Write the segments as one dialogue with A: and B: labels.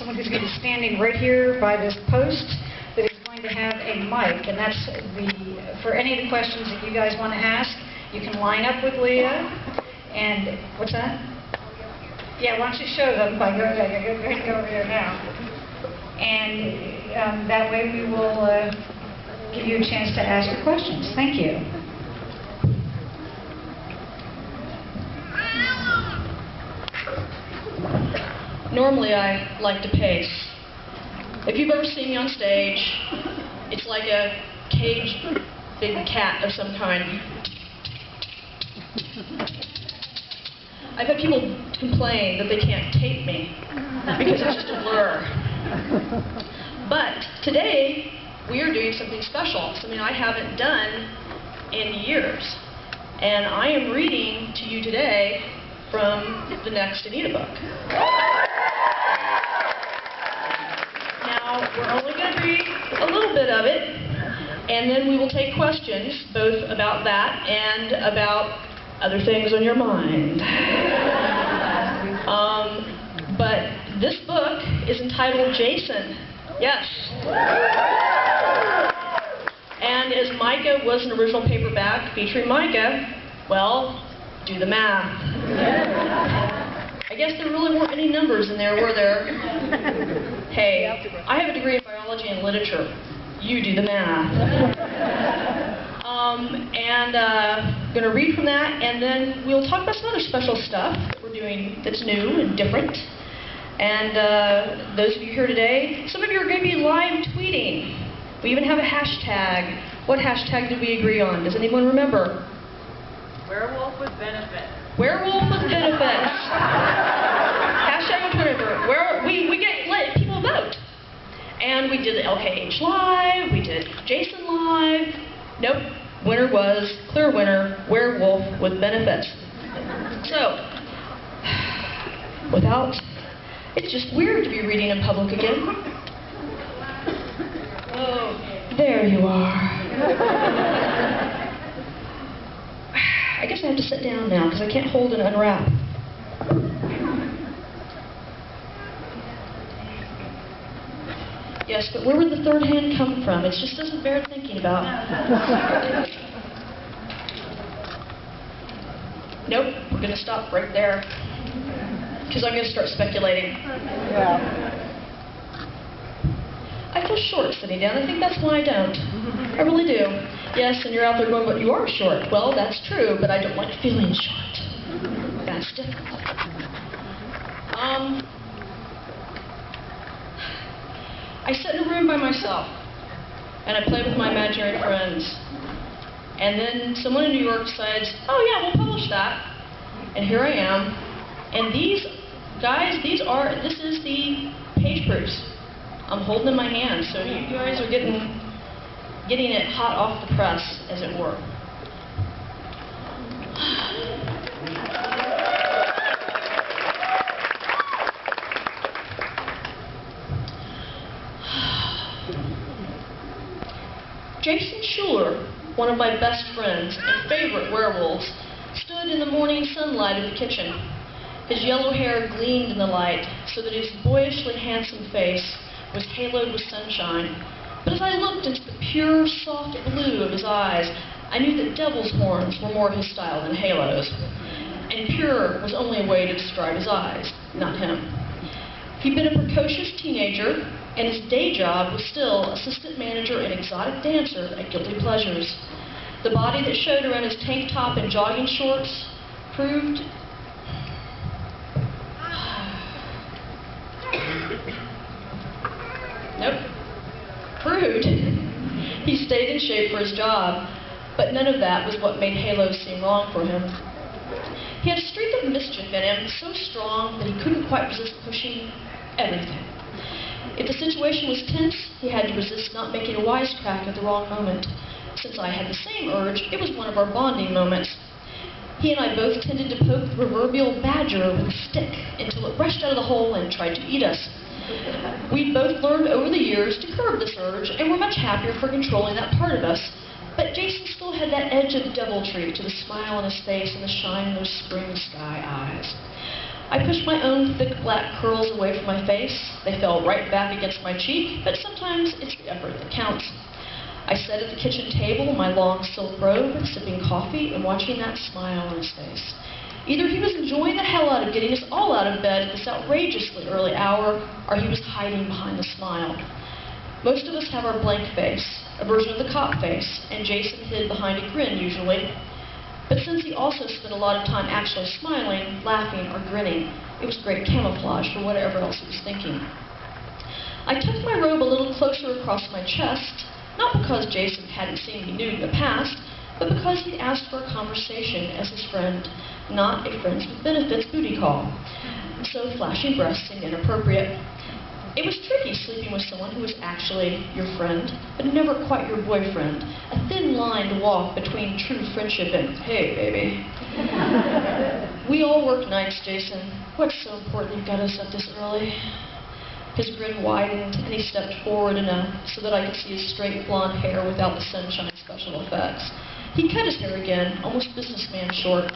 A: someone who's going to be standing right here by this post that is going to have a mic, and that's for any of the questions that you guys want to ask. You can line up with Leah, and what's that? Yeah, why don't you show them by going over there now, and that way we will give you a chance to ask your questions. Thank you.
B: Normally I like to pace. If you've ever seen me on stage, it's like a caged big cat of some kind. I've had people complain that they can't tape me because it's just a blur. But today we are doing something special, something I haven't done in years. And I am reading to you today from the next Anita book. Now, we're only going to read a little bit of it, and then we will take questions, both about that and about other things on your mind. But this book is entitled Jason. Yes. And as Micah was an original paperback featuring Micah, well, do the math. I guess there really weren't any numbers in there, were there? Hey, I have a degree in biology and literature. You do the math. I'm going to read from that, and then we'll talk about some other special stuff that we're doing that's new and different. And those of you here today, some of you are going to be live tweeting. We even have a hashtag. What hashtag did we agree on? Does anyone remember?
C: Werewolf with benefits.
B: Werewolf with benefits. Hashtag Twitter. We let people vote. And we did the LKH Live, we did Jason Live. Nope. Winner was, clear winner, Werewolf with benefits. So, it's just weird to be reading in public again. Oh, there you are. I guess I have to sit down now because I can't hold and unwrap. Yes, but where would the third hand come from? It just doesn't bear thinking about. Nope, we're going to stop right there because I'm going to start speculating. I feel short sitting down. I think that's why I don't. I really do. Yes, and you're out there going, but you are short. Well, that's true, but I don't like feeling short. That's different. I sit in a room by myself, and I play with my imaginary friends. And then someone in New York decides, oh yeah, we'll publish that. And here I am. And these guys, this is the page proofs. I'm holding in my hand, so you guys are getting it hot off the press, as it were. Jason Schuler, one of my best friends and favorite werewolves, stood in the morning sunlight of the kitchen. His yellow hair gleamed in the light, so that his boyishly handsome face was haloed with sunshine. But as I looked into the pure, soft blue of his eyes, I knew that devil's horns were more his style than halos. And pure was only a way to describe his eyes, not him. He'd been a precocious teenager, and his day job was still assistant manager and exotic dancer at Guilty Pleasures. The body that showed around his tank top and jogging shorts proved... Proved he stayed in shape for his job, but none of that was what made halos seem wrong for him. He had a streak of mischief in him, so strong that he couldn't quite resist pushing everything. If the situation was tense, he had to resist not making a wisecrack at the wrong moment. Since I had the same urge, it was one of our bonding moments. He and I both tended to poke the proverbial badger with a stick until it rushed out of the hole and tried to eat us. We'd both learned over the years to curb this urge, and were much happier for controlling that part of us. But Jason still had that edge of deviltry to the smile on his face and the shine in those spring sky eyes. I pushed my own thick black curls away from my face. They fell right back against my cheek, but sometimes it's the effort that counts. I sat at the kitchen table in my long silk robe, sipping coffee and watching that smile on his face. Either he was enjoying the hell out of getting us all out of bed at this outrageously early hour, or he was hiding behind the smile. Most of us have our blank face, a version of the cop face, and Jason hid behind a grin usually. But since he also spent a lot of time actually smiling, laughing, or grinning, it was great camouflage for whatever else he was thinking. I tucked my robe a little closer across my chest, not because Jason hadn't seen me nude in the past, but because he'd asked for a conversation as his friend, not a friends with benefits booty call. So flashing breasts seemed inappropriate. It was tricky sleeping with someone who was actually your friend, but never quite your boyfriend. A thin line to walk between true friendship and, hey, baby. We all work nights, Jason. What's so important you got us up this early? His grin widened, and he stepped forward enough so that I could see his straight blonde hair without the sunshine special effects. He cut his hair again, almost businessman short.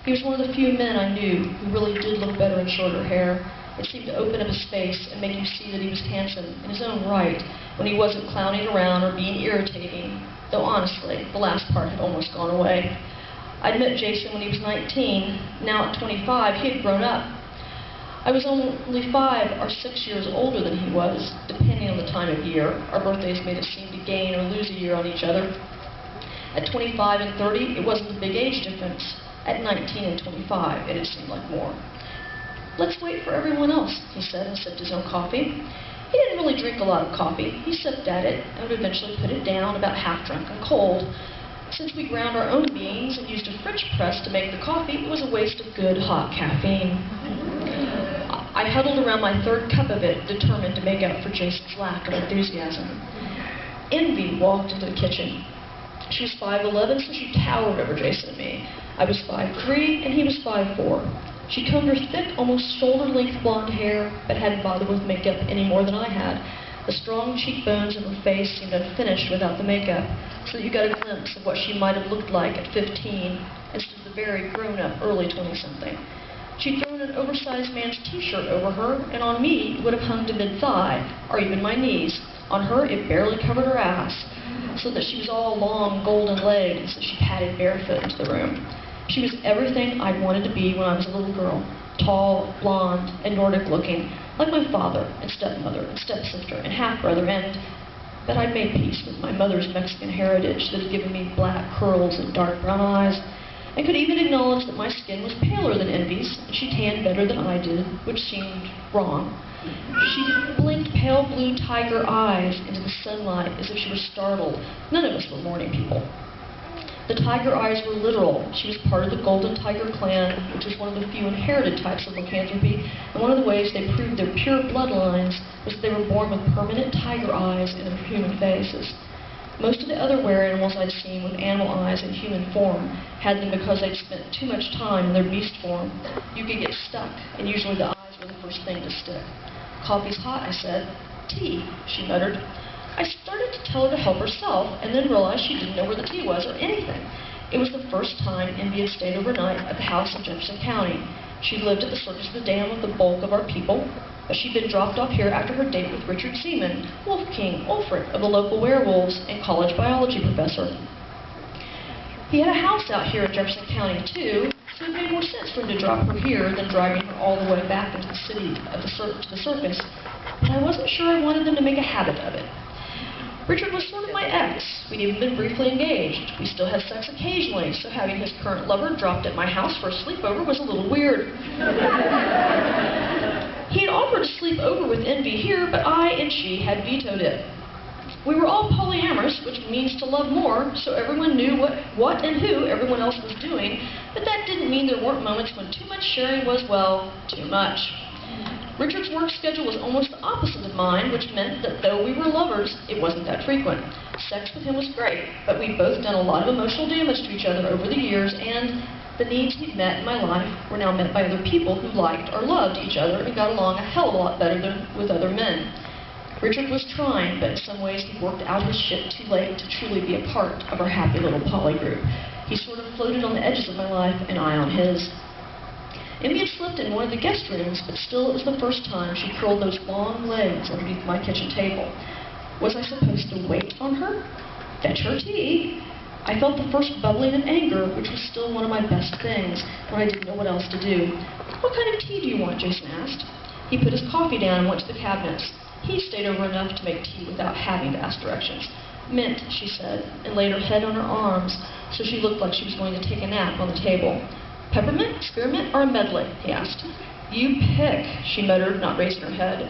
B: He was one of the few men I knew who really did look better in shorter hair. It seemed to open up his face and make you see that he was handsome in his own right when he wasn't clowning around or being irritating, though honestly, the last part had almost gone away. I'd met Jason when he was 19. Now at 25, he had grown up. I was only 5 or 6 years older than he was, depending on the time of year. Our birthdays made us seem to gain or lose a year on each other. At 25 and 30, it wasn't a big age difference. At 19 and 25, it had seemed like more. Let's wait for everyone else, he said, and sipped his own coffee. He didn't really drink a lot of coffee. He sipped at it and would eventually put it down about half drunk and cold. Since we ground our own beans and used a French press to make the coffee, it was a waste of good, hot caffeine. I huddled around my third cup of it, determined to make up for Jason's lack of enthusiasm. Envy walked into the kitchen. She was 5'11", so she towered over Jason and me. I was 5'3", and he was 5'4". She combed her thick, almost shoulder-length blonde hair, but hadn't bothered with makeup any more than I had. The strong cheekbones of her face seemed unfinished without the makeup, so that you got a glimpse of what she might have looked like at 15, instead of the very grown-up early 20-something. She'd thrown an oversized man's t-shirt over her, and on me it would have hung to mid-thigh, or even my knees. On her, it barely covered her ass, so that she was all long, golden-legged as she padded barefoot into the room. She was everything I'd wanted to be when I was a little girl. Tall, blonde, and Nordic-looking, like my father, and stepmother, and stepsister, and half-brother, but I'd made peace with my mother's Mexican heritage that had given me black curls and dark brown eyes, and could even acknowledge that my skin was paler than Envy's, and she tanned better than I did, which seemed wrong. She blinked pale blue tiger eyes into the sunlight as if she was startled. None of us were morning people. The tiger eyes were literal. She was part of the Golden Tiger clan, which is one of the few inherited types of lycanthropy, and one of the ways they proved their pure bloodlines was that they were born with permanent tiger eyes in their human faces. Most of the other were-animals I'd seen with animal eyes in human form had them because they'd spent too much time in their beast form. You could get stuck, and usually the eyes were the first thing to stick. "Coffee's hot," I said. "Tea," she muttered. I started to tell her to help herself, and then realized she didn't know where the tea was or anything. It was the first time Envy had stayed overnight at the house in Jefferson County. She lived at the Circus of the Dam with the bulk of our people, but she'd been dropped off here after her date with Richard Seaman, Wolf King, Ulfric of the local werewolves, and college biology professor. He had a house out here in Jefferson County, too, so it made more sense for him to drop her here than driving her all the way back into the city to the circus, but I wasn't sure I wanted them to make a habit of it. Richard was sort of my ex. We'd even been briefly engaged. We still had sex occasionally, so having his current lover dropped at my house for a sleepover was a little weird. He had offered to sleep over with Envy here, but I and she had vetoed it. We were all polyamorous, which means to love more, so everyone knew what and who everyone else was doing, but that didn't mean there weren't moments when too much sharing was, well, too much. Richard's work schedule was almost the opposite of mine, which meant that though we were lovers, it wasn't that frequent. Sex with him was great, but we'd both done a lot of emotional damage to each other over the years, and the needs he'd met in my life were now met by other people who liked or loved each other and got along a hell of a lot better than with other men. Richard was trying, but in some ways he worked out his shit too late to truly be a part of our happy little poly group. He sort of floated on the edges of my life, and I on his. Envy had slipped in one of the guest rooms, but still it was the first time she curled those long legs underneath my kitchen table. Was I supposed to wait on her? Fetch her tea? I felt the first bubbling of anger, which was still one of my best things, when I didn't know what else to do. What kind of tea do you want? Jason asked. He put his coffee down and went to the cabinets. He stayed over enough to make tea without having to ask directions. Mint, she said, and laid her head on her arms, so she looked like she was going to take a nap on the table. Peppermint, spearmint, or a medley? He asked. You pick, she muttered, not raising her head.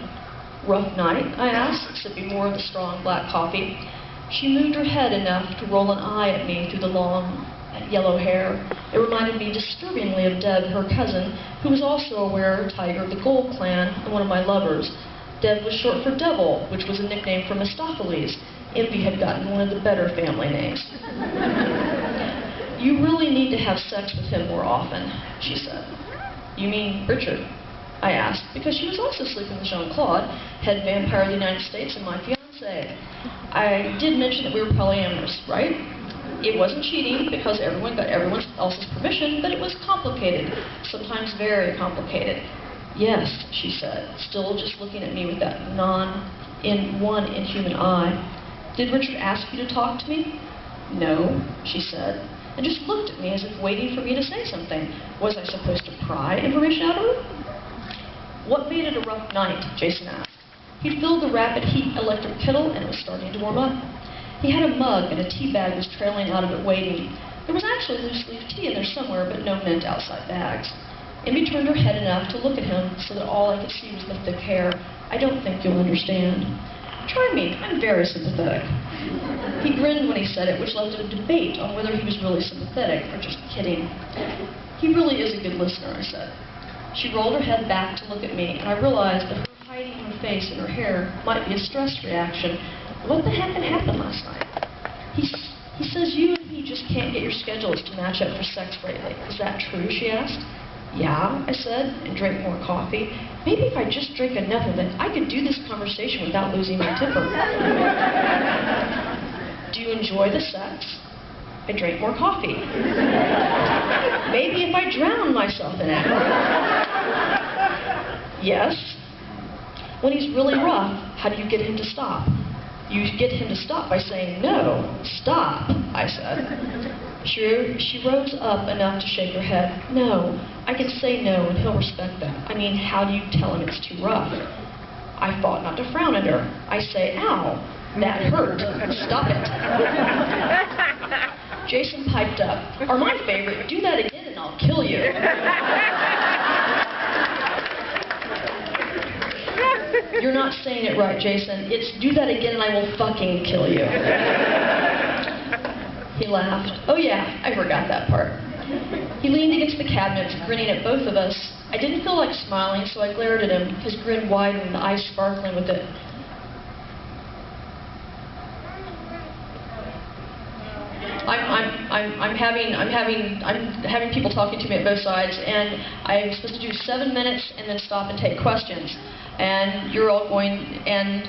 B: Rough night? I asked, sipping more of the strong black coffee. She moved her head enough to roll an eye at me through the long, yellow hair. It reminded me disturbingly of Deb, her cousin, who was also a were-tiger of the Gold Clan and one of my lovers. Deb was short for Devil, which was a nickname for Mephistopheles. Envy had gotten one of the better family names. You really need to have sex with him more often, she said. You mean Richard? I asked, because she was also sleeping with Jean-Claude, head vampire of the United States and my fiancé. I did mention that we were polyamorous, right? It wasn't cheating because everyone got everyone else's permission, but it was complicated, sometimes very complicated. Yes, she said, still just looking at me with that one inhuman eye. Did Richard ask you to talk to me? No, she said, and just looked at me as if waiting for me to say something. Was I supposed to pry information out of her? What made it a rough night? Jason asked. He'd filled the rapid heat electric kettle and it was starting to warm up. He had a mug and a tea bag was trailing out of it waiting. There was actually loose leaf tea in there somewhere, but no mint outside bags. Envy turned her head enough to look at him so that all I could see was the thick hair. I don't think you'll understand. Try me. I'm very sympathetic. He grinned when he said it, which left a debate on whether he was really sympathetic or just kidding. He really is a good listener, I said. She rolled her head back to look at me, and I realized that her hiding her face in her hair might be a stress reaction. What the heck had happened last night? He says you and he just can't get your schedules to match up for sex lately. Is that true? She asked. Yeah, I said, and drank more coffee. Maybe if I just drank enough of it, I could do this conversation without losing my temper. Do you enjoy the sex? I drank more coffee. Maybe if I drown myself in it. Yes. When he's really rough, how do you get him to stop? You get him to stop by saying, no, stop, I said. She rose up enough to shake her head. No, I can say no and he'll respect that. I mean, how do you tell him it's too rough? I fought not to frown at her. I say, ow, that hurt. Stop it. Jason piped up. Or my favorite, do that again and I'll kill you. You're not saying it right, Jason. It's do that again and I will fucking kill you. He laughed. Oh yeah, I forgot that part. He leaned against the cabinets, grinning at both of us. I didn't feel like smiling, so I glared at him, his grin widened, the eyes sparkling with it. I'm having people talking to me at both sides, and I'm supposed to do 7 minutes and then stop and take questions. And you're all going, and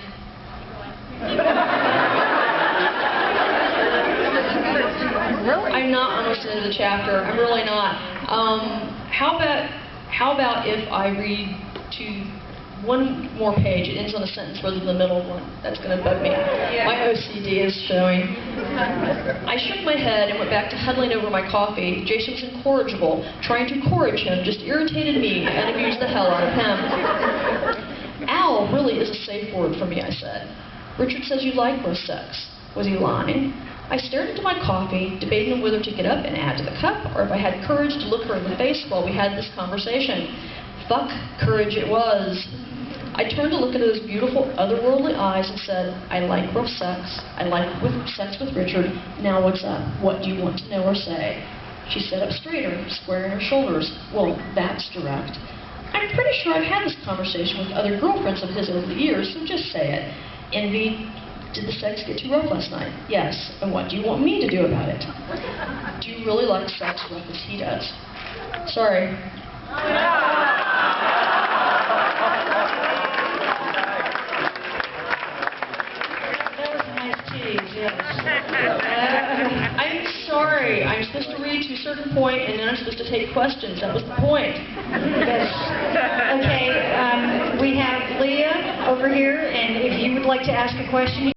B: I'm not almost into the chapter. I'm really not. How about if I read to one more page? It ends on a sentence rather than the middle one. That's going to bug me. Yeah. My OCD is showing. I shook my head and went back to huddling over my coffee. Jason was incorrigible. Trying to encourage him just irritated me and amused the hell out of him. Ow really is a safe word for me, I said. Richard says you like rough sex. Was he lying? I stared into my coffee, debating whether to get up and add to the cup, or if I had courage to look her in the face while we had this conversation. Fuck courage it was. I turned to look at those beautiful, otherworldly eyes and said, I like rough sex. I like sex with Richard. Now what's up? What do you want to know or say? She sat up straighter, squaring her shoulders. Well, that's direct. I'm pretty sure I've had this conversation with other girlfriends of his over the years, so just say it. Envy, did the sex get too rough last night? Yes. And what do you want me to do about it? Do you really like sex rough as he does? Sorry. I'm sorry. I'm supposed to read to a certain point, and then I'm supposed to take questions. That was the point.
A: Yes. Okay, we have Leah over here, and if you would like to ask a question,